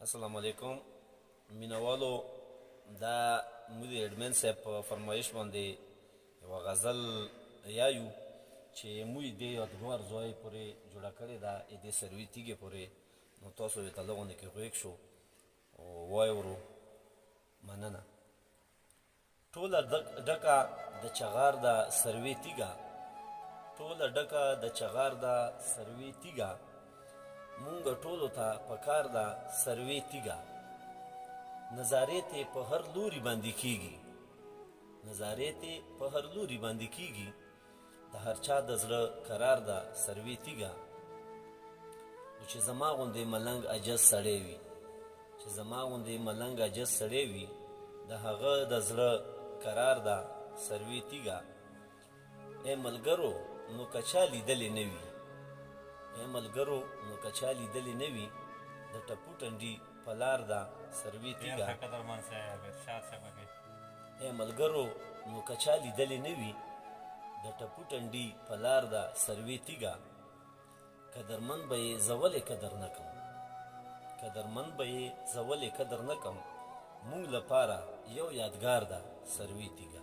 السلام علیکم مینوالو. دا مودي اډمن صاحب په فرمایش باندې یوه غزل یایو چې موږ دې یادګار ځای پورې جوړه کړې ده دې سروي تیږې پورې. نو تاسو یې ته لغونې کې غوږ شو او وایورو. مننه. ټوله ډکه د چغار د سروي تیږه، ټوله ډکه د چغار د سروي تیږه، مونږ ټولو ته پکار ده سروي تیږه. نظارې ته په هر لوري باندې کیږي، نظارې ته په هر لوري باندې کیږي، د هر چا د زړه قرار ده سروي تیږه. نو چې زما غوندې ملنګ عجز سړی وي، چې زما غوندې ملنګ عجز سړی وي، د هغه د زړه قرار ده سروي تیږه. ای ملګرو نو که چا لیدلې نه وي، ای ملګرو نو که چا لیدلې نه وي، د ټپو ټنډي په لار ده سروي تیږه. ای ملګرو نو که چا لیدلې نه وي، د ټپو ټنډي په لار ده سروي تیږه. قدرمن به یې زولې قدر نه کم، قدرمن به یې زولې قدر نه کم، مونږ لپاره یو یادګار ده سروي تیږه.